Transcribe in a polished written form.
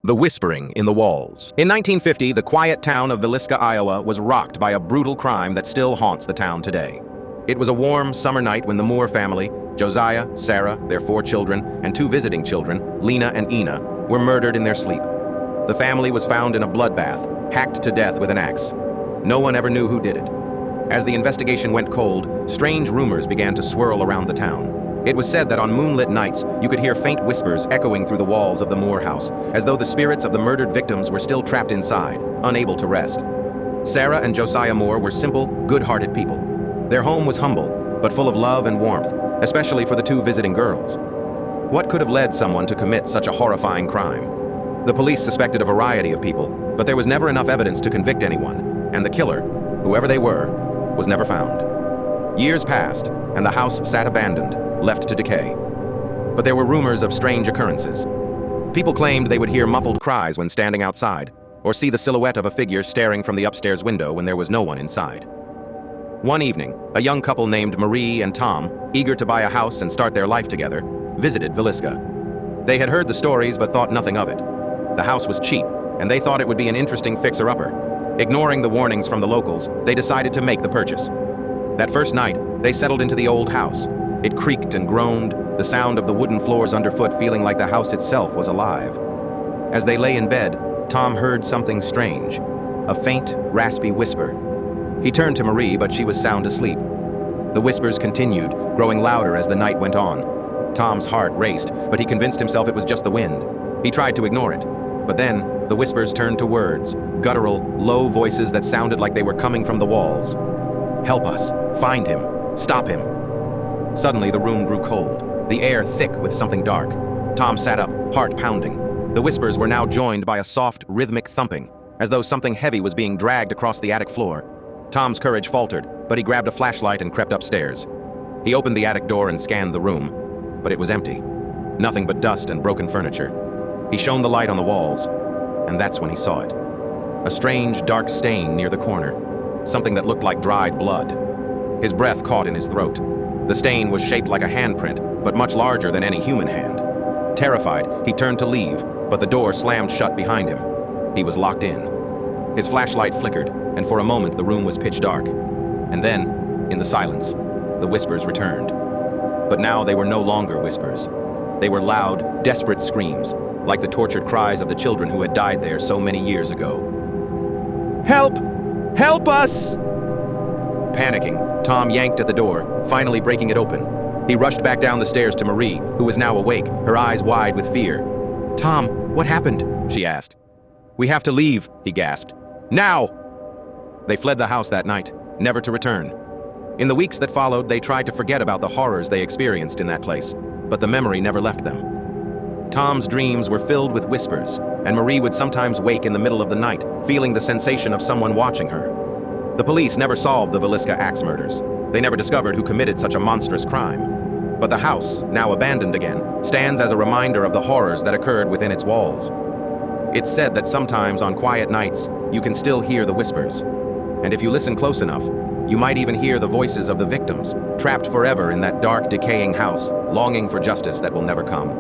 The whispering in the walls. In 1950, the quiet town of Villisca, Iowa, was rocked by a brutal crime that still haunts the town today. It was a warm summer night when the Moore family, Josiah, Sarah, their 4 children, and 2 visiting children, Lena and Ina, were murdered in their sleep. The family was found in a bloodbath, hacked to death with an axe. No one ever knew who did it. As the investigation went cold, strange rumors began to swirl around the town. It was said that on moonlit nights, you could hear faint whispers echoing through the walls of the Moore house, as though the spirits of the murdered victims were still trapped inside, unable to rest. Sarah and Josiah Moore were simple, good-hearted people. Their home was humble, but full of love and warmth, especially for the 2 visiting girls. What could have led someone to commit such a horrifying crime? The police suspected a variety of people, but there was never enough evidence to convict anyone, and the killer, whoever they were, was never found. Years passed, and the house sat abandoned, left to decay. But there were rumors of strange occurrences. People claimed they would hear muffled cries when standing outside, or see the silhouette of a figure staring from the upstairs window when there was no one inside. One evening, a young couple named Marie and Tom, eager to buy a house and start their life together, visited Villisca. They had heard the stories but thought nothing of it. The house was cheap, and they thought it would be an interesting fixer-upper. Ignoring the warnings from the locals, they decided to make the purchase. That first night, they settled into the old house. It creaked and groaned, the sound of the wooden floors underfoot feeling like the house itself was alive. As they lay in bed, Tom heard something strange, a faint, raspy whisper. He turned to Marie, but she was sound asleep. The whispers continued, growing louder as the night went on. Tom's heart raced, but he convinced himself it was just the wind. He tried to ignore it, but then the whispers turned to words, guttural, low voices that sounded like they were coming from the walls. "Help us! Find him! Stop him!" Suddenly, the room grew cold, the air thick with something dark. Tom sat up, heart pounding. The whispers were now joined by a soft, rhythmic thumping, as though something heavy was being dragged across the attic floor. Tom's courage faltered, but he grabbed a flashlight and crept upstairs. He opened the attic door and scanned the room, but it was empty. Nothing but dust and broken furniture. He shone the light on the walls, and that's when he saw it. A strange, dark stain near the corner, something that looked like dried blood. His breath caught in his throat. The stain was shaped like a handprint, but much larger than any human hand. Terrified, he turned to leave, but the door slammed shut behind him. He was locked in. His flashlight flickered, and for a moment the room was pitch dark. And then, in the silence, the whispers returned. But now they were no longer whispers. They were loud, desperate screams, like the tortured cries of the children who had died there so many years ago. "Help! Help us!" Panicking, Tom yanked at the door, finally breaking it open. He rushed back down the stairs to Marie, who was now awake, her eyes wide with fear. "Tom, what happened?" she asked. "We have to leave," he gasped. "Now!" They fled the house that night, never to return. In the weeks that followed, they tried to forget about the horrors they experienced in that place, but the memory never left them. Tom's dreams were filled with whispers, and Marie would sometimes wake in the middle of the night, feeling the sensation of someone watching her. The police never solved the Villisca axe murders. They never discovered who committed such a monstrous crime. But the house, now abandoned again, stands as a reminder of the horrors that occurred within its walls. It's said that sometimes on quiet nights, you can still hear the whispers. And if you listen close enough, you might even hear the voices of the victims, trapped forever in that dark, decaying house, longing for justice that will never come.